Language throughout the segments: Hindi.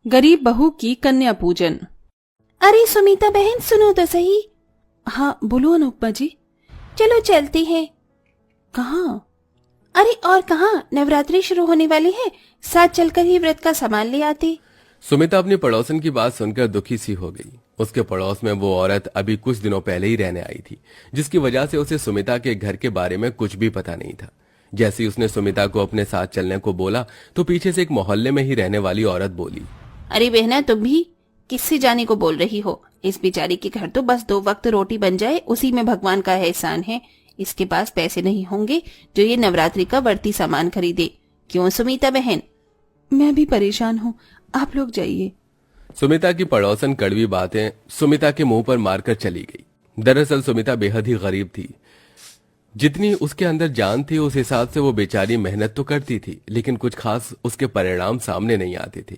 गरीब बहू की कन्या पूजन। अरे सुमिता बहन सुनो तो सही। हाँ बोलो अनुपमा जी। चलो चलते हैं। कहाँ? अरे और कहाँ, नवरात्रि शुरू होने वाली है, साथ चलकर ही व्रत का सामान ले आते। सुमिता अपनी पड़ोसन की बात सुनकर दुखी सी हो गई। उसके पड़ोस में वो औरत अभी कुछ दिनों पहले ही रहने आई थी, जिसकी वजह से उसे सुमिता के घर के बारे में कुछ भी पता नहीं था। जैसे ही उसने सुमिता को अपने साथ चलने को बोला तो पीछे से एक मोहल्ले में ही रहने वाली औरत बोली, अरे बहना तुम भी किससे जाने को बोल रही हो? इस बेचारी के घर तो बस 2 वक्त रोटी बन जाए उसी में भगवान का एहसान है। इसके पास पैसे नहीं होंगे जो ये नवरात्रि का बढ़ती सामान खरीदे। क्यों सुमिता बहन? मैं भी परेशान हूँ, आप लोग जाइए। सुमिता की पड़ोसन कड़वी बातें सुमिता के मुंह पर मारकर चली गई। दरअसल सुमिता बेहद ही गरीब थी। जितनी उसके अंदर जान थी उस हिसाब से वो बेचारी मेहनत तो करती थी, लेकिन कुछ खास उसके परिणाम सामने नहीं आते थे।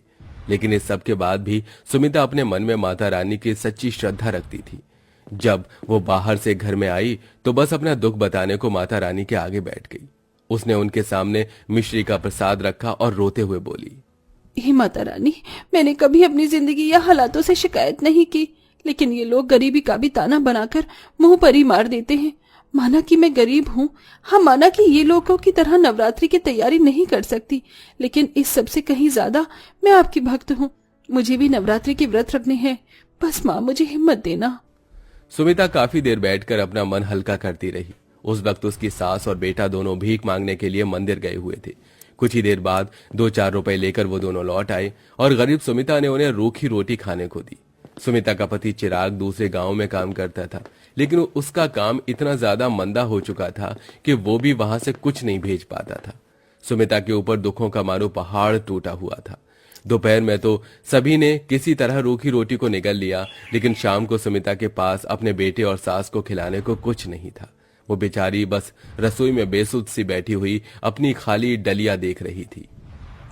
लेकिन इस सब के बाद भी सुमिता अपने मन में माता रानी की सच्ची श्रद्धा रखती थी। जब वो बाहर से घर में आई तो बस अपना दुख बताने को माता रानी के आगे बैठ गई। उसने उनके सामने मिश्री का प्रसाद रखा और रोते हुए बोली, हे माता रानी, मैंने कभी अपनी जिंदगी या हालातों से शिकायत नहीं की, लेकिन ये लोग गरीबी का भी ताना बनाकर मुंह पर ही मार देते हैं। माना कि मैं गरीब हूँ, हाँ माना कि ये लोगों की तरह नवरात्रि की तैयारी नहीं कर सकती, लेकिन इस सब से कहीं ज्यादा मैं आपकी भक्त हूँ। मुझे भी नवरात्रि के व्रत रखने हैं, बस माँ मुझे हिम्मत देना। सुमिता काफी देर बैठकर अपना मन हल्का करती रही। उस वक्त उसकी सास और बेटा दोनों भीख मांगने के लिए मंदिर गए हुए थे। कुछ ही देर बाद 2-4 रुपए लेकर वो दोनों लौट आए और गरीब सुमिता ने उन्हें रूखी रोटी खाने को दी। सुमिता का पति चिराग दूसरे गांव में काम करता था, लेकिन उसका काम इतना ज्यादा मंदा हो चुका था कि वो भी वहां से कुछ नहीं भेज पाता था। सुमिता के ऊपर दुखों का मानो पहाड़ टूटा हुआ था। दोपहर में तो सभी ने किसी तरह रूखी रोटी को निगल लिया, लेकिन शाम को सुमिता के पास अपने बेटे और सास को खिलाने को कुछ नहीं था। वो बेचारी बस रसोई में बेसुध सी बैठी हुई अपनी खाली डलिया देख रही थी।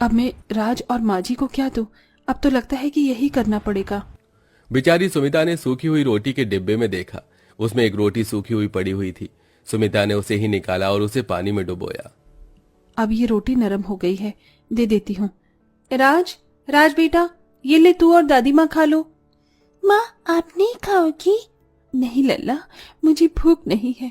अब मैं राज और माँ जी को क्या दूं? अब तो लगता है कि यही करना पड़ेगा। बेचारी सुमिता ने सूखी हुई रोटी के डिब्बे में देखा, उसमें एक रोटी सूखी हुई पड़ी हुई थी। सुमिता ने उसे ही निकाला और उसे पानी में डुबोया। अब ये रोटी नरम हो गई है, दे देती हूँ। राज बेटा, ये ले तू और दादी माँ खा लो। माँ आप नहीं खाओगी? नहीं लल्ला, मुझे भूख नहीं है।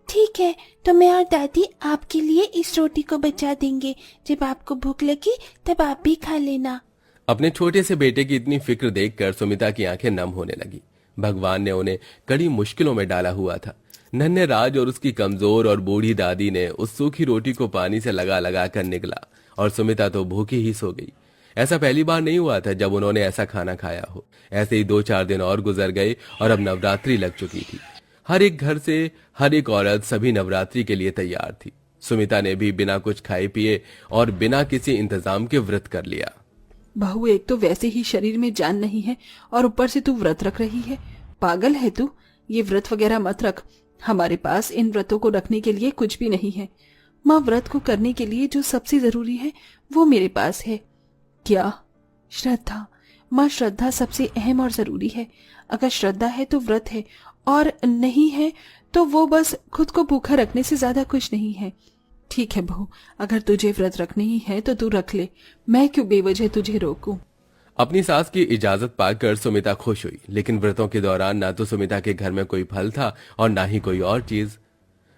ठीक है, तो मैं और दादी आपके लिए इस रोटी को बचा देंगे। जब आपको भूख लगी तब आप भी खा लेना। अपने छोटे से बेटे की इतनी फिक्र देखकर सुमिता की आंखें नम होने लगी। भगवान ने उन्हें कड़ी मुश्किलों में डाला हुआ था। नन्हे राज और उसकी कमजोर और बूढ़ी दादी ने उस सूखी रोटी को पानी से लगा लगा कर निकला और सुमिता तो भूखी ही सो गई। ऐसा पहली बार नहीं हुआ था जब उन्होंने ऐसा खाना खाया हो। ऐसे ही 2-4 दिन और गुजर गए और अब नवरात्रि लग चुकी थी। हर एक घर से हर एक औरत सभी नवरात्रि के लिए तैयार थी। सुमिता ने भी बिना कुछ खाए पिए और बिना किसी इंतजाम के व्रत कर लिया। बहू, एक तो वैसे ही शरीर में जान नहीं है और ऊपर से तू व्रत रख रही है। पागल है तू? ये व्रत वगैरह मत रख। हमारे पास इन व्रतों को रखने के लिए कुछ भी नहीं है। माँ, व्रत को करने के लिए जो सबसे जरूरी है वो मेरे पास है। क्या? श्रद्धा। माँ, श्रद्धा सबसे अहम और जरूरी है। अगर श्रद्धा है तो व्रत है, और नहीं है तो वो बस खुद को भूखा रखने से ज्यादा कुछ नहीं है। ठीक है बहू, अगर तुझे व्रत रखने ही है तो तू रख ले, मैं क्यों बेवजह तुझे रोकूं। अपनी सास की इजाजत पाकर सुमिता खुश हुई, लेकिन व्रतों के दौरान ना तो सुमिता के घर में कोई फल था और ना ही कोई और चीज।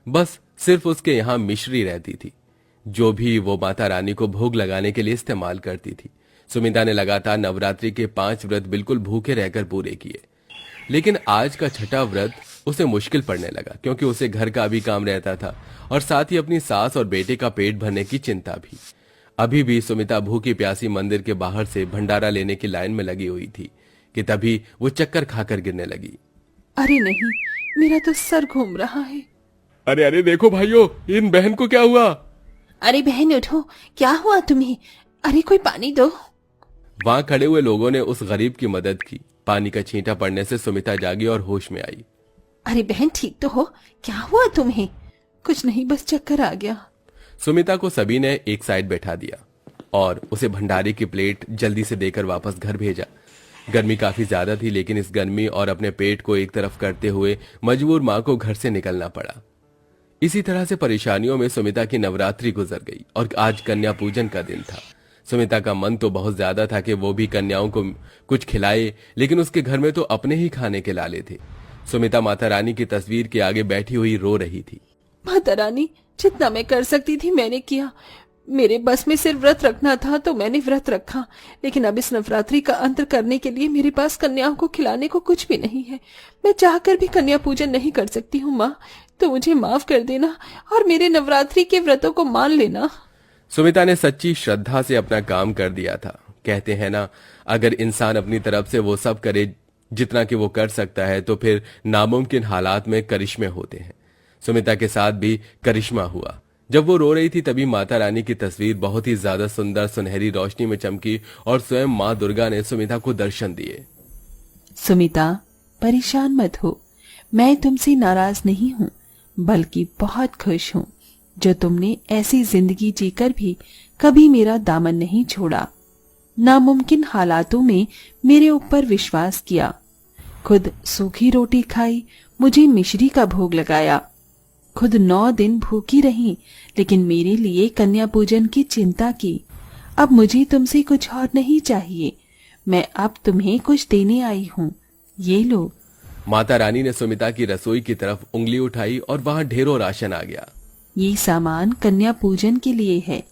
बस सिर्फ उसके यहाँ मिश्री रहती थी, जो भी वो माता रानी को भोग लगाने के लिए इस्तेमाल करती थी। सुमिता ने लगातार नवरात्रि के 5 व्रत बिल्कुल भूखे रहकर पूरे किए, लेकिन आज का छठा व्रत उसे मुश्किल पड़ने लगा, क्योंकि उसे घर का भी काम रहता था और साथ ही अपनी सास और बेटे का पेट भरने की चिंता भी। अभी भी सुमिता भूखी प्यासी मंदिर के बाहर से भंडारा लेने की लाइन में लगी हुई थी कि तभी वो चक्कर खाकर गिरने लगी। अरे नहीं, मेरा तो सर घूम रहा है। अरे देखो भाइयों, इन बहन को क्या हुआ? अरे बहन उठो, क्या हुआ तुम्हें? अरे कोई पानी दो। वहां खड़े हुए लोगों ने उस गरीब की मदद की। पानी का छींटा पड़ने से सुमिता जागी और होश में आई। अरे बहन ठीक तो हो? क्या हुआ तुम्हें? कुछ नहीं, बस चक्कर आ गया। सुमिता को सभी ने एक साइड बैठा दिया और उसे भंडारे की प्लेट जल्दी से देकर वापस घर भेजा। गर्मी काफी ज्यादा थी, लेकिन इस गर्मी और अपने पेट को एक तरफ करते हुए मजबूर मां को घर से निकलना पड़ा। इसी तरह से परेशानियों में सुमिता की नवरात्रि गुजर गई और आज कन्या पूजन का दिन था। सुमिता का मन तो बहुत ज्यादा था कि वो भी कन्याओं को कुछ खिलाए, लेकिन उसके घर में तो अपने ही खाने के लाले थे। सुमिता माता रानी की तस्वीर के आगे बैठी हुई रो रही थी। माता रानी, जितना मैं कर सकती थी मैंने किया। मेरे बस में सिर्फ व्रत रखना था तो मैंने व्रत रखा, लेकिन अब इस नवरात्रि का अंत करने के लिए मेरे पास कन्याओं को खिलाने को कुछ भी नहीं है। मैं चाहकर भी कन्या पूजन नहीं कर सकती हूँ माँ, तो मुझे माफ कर देना और मेरे नवरात्रि के व्रतों को मान लेना। सुमिता ने सच्ची श्रद्धा से अपना काम कर दिया था। कहते हैं ना, अगर इंसान अपनी तरफ से वो सब करे जितना कि वो कर सकता है तो फिर नामुमकिन हालात में करिश्मे होते हैं। सुमिता के साथ भी करिश्मा हुआ। जब वो रो रही थी तभी माता रानी की तस्वीर बहुत ही ज्यादा सुंदर सुनहरी रोशनी में चमकी और स्वयं माँ दुर्गा ने सुमिता को दर्शन दिए। सुमिता, परेशान मत हो, मैं तुमसे नाराज नहीं हूँ, बल्कि बहुत खुश हूँ जो तुमने ऐसी जिंदगी जीकर भी कभी मेरा दामन नहीं छोड़ा, नामुमकिन हालातों में मेरे ऊपर विश्वास किया, खुद सूखी रोटी खाई, मुझे मिश्री का भोग लगाया, खुद 9 दिन भूखी रही, लेकिन मेरे लिए कन्या पूजन की चिंता की। अब मुझे तुमसे कुछ और नहीं चाहिए, मैं अब तुम्हें कुछ देने आई हूँ, ये लो। माता रानी ने सुमिता की रसोई की तरफ उंगली उठाई और वहां ढेरों राशन आ गया। ये सामान कन्या पूजन के लिए है,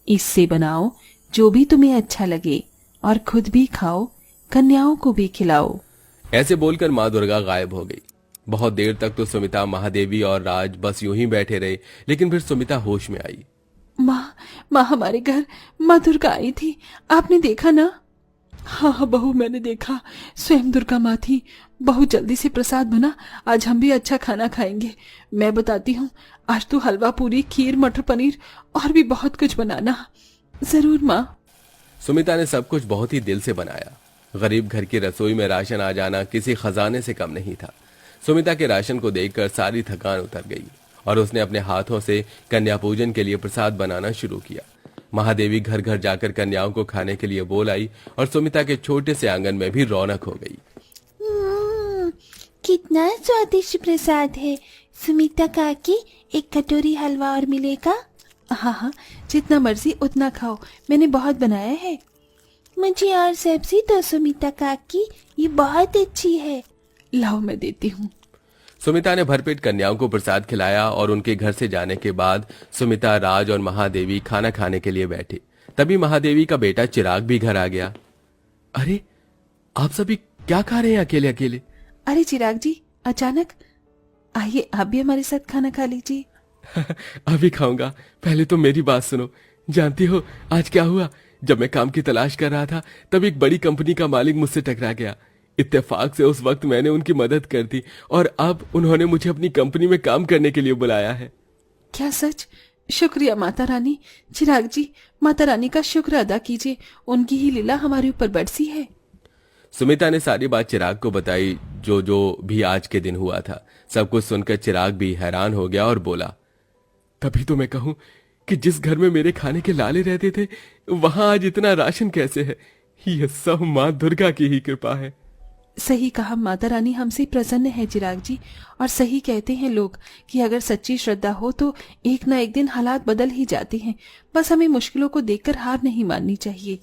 इससे बनाओ जो भी तुम्हें अच्छा लगे और खुद भी खाओ, कन्याओं को भी खिलाओ। ऐसे बोलकर माँ दुर्गा गायब हो गई। बहुत देर तक तो सुमिता, महादेवी और राज बस यूं ही बैठे रहे, लेकिन फिर सुमिता होश में आई। माँ हमारे घर माँ दुर्गा आई थी, आपने देखा ना? हाँ बहू, मैंने देखा, स्वयं दुर्गा माँ थी। बहुत जल्दी से प्रसाद बना, आज हम भी अच्छा खाना खाएंगे। मैं बताती हूँ, आज तो हलवा पूरी, खीर, मटर पनीर और भी बहुत कुछ बनाना। जरूर माँ। सुमिता ने सब कुछ बहुत ही दिल से बनाया। गरीब घर की रसोई में राशन आ जाना किसी खजाने से कम नहीं था। सुमिता के राशन को देखकर सारी थकान उतर गई और उसने अपने हाथों से कन्या पूजन के लिए प्रसाद बनाना शुरू किया। महादेवी घर घर जाकर कन्याओं को खाने के लिए बोल आई और सुमिता के छोटे से आंगन में भी रौनक हो गई। कितना स्वादिष्ट प्रसाद है। सुमिता काकी, एक कटोरी हलवा और मिलेगा? हाँ, जितना मर्जी उतना खाओ, मैंने बहुत बनाया है। मुझे और सब्जी दो सुमिता काकी, ये बहुत अच्छी है। लाओ, मैं देती हूँ। सुमिता ने भरपेट कन्याओं को प्रसाद खिलाया और उनके घर से जाने के बाद सुमिता, राज और महादेवी खाना खाने के लिए बैठे। तभी महादेवी का बेटा चिराग भी घर आ गया। अरे, आप सभी क्या खा रहे हैं अकेले अकेले? अरे चिराग जी, अचानक आइए, आप भी हमारे साथ खाना खा लीजिए। अभी खाऊंगा, पहले तो मेरी बात सुनो। जानती हो आज क्या हुआ? जब मैं काम की तलाश कर रहा था तब एक बड़ी कंपनी का मालिक मुझसे टकरा गया। इत्तेफाक से उस वक्त मैंने उनकी मदद कर दी और अब उन्होंने मुझे अपनी कंपनी में काम करने के लिए बुलाया है। क्या सच? शुक्रिया माता रानी। चिराग जी, माता रानी का शुक्र अदा कीजिए, उनकी ही लीला हमारे ऊपर बरसी है। सुमिता ने सारी बात चिराग को बताई, जो भी आज के दिन हुआ था। सब कुछ सुनकर चिराग भी हैरान हो गया और बोला, तभी तो मैं कहूं कि जिस घर में मेरे खाने के लाले रहते थे वहां आज इतना राशन कैसे है? यह सब माँ दुर्गा की ही कृपा है। सही कहा, माता रानी हमसे प्रसन्न है चिराग जी। और सही कहते हैं लोग कि अगर सच्ची श्रद्धा हो तो एक ना एक दिन हालात बदल ही जाते हैं। बस हमें मुश्किलों को देखकर हार नहीं माननी चाहिए।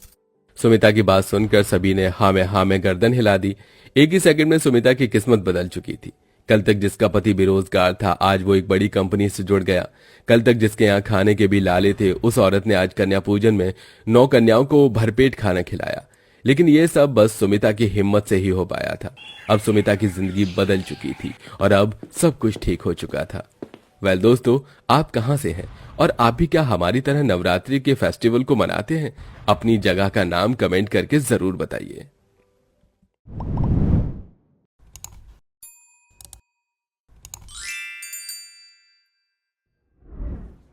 सुमिता की बात सुनकर सभी ने हाँ में गर्दन हिला दी। एक ही सेकंड में सुमिता की किस्मत बदल चुकी थी। कल तक जिसका पति बेरोजगार था, आज वो एक बड़ी कंपनी से जुड़ गया। कल तक जिसके यहाँ खाने के भी लाले थे, उस औरत ने आज कन्या पूजन में 9 कन्याओं को भरपेट खाना खिलाया। लेकिन ये सब बस सुमिता की हिम्मत से ही हो पाया था। अब सुमिता की जिंदगी बदल चुकी थी और अब सब कुछ ठीक हो चुका था। वेल दोस्तों, आप कहां से हैं और आप भी क्या हमारी तरह नवरात्रि के फेस्टिवल को मनाते हैं? अपनी जगह का नाम कमेंट करके जरूर बताइए।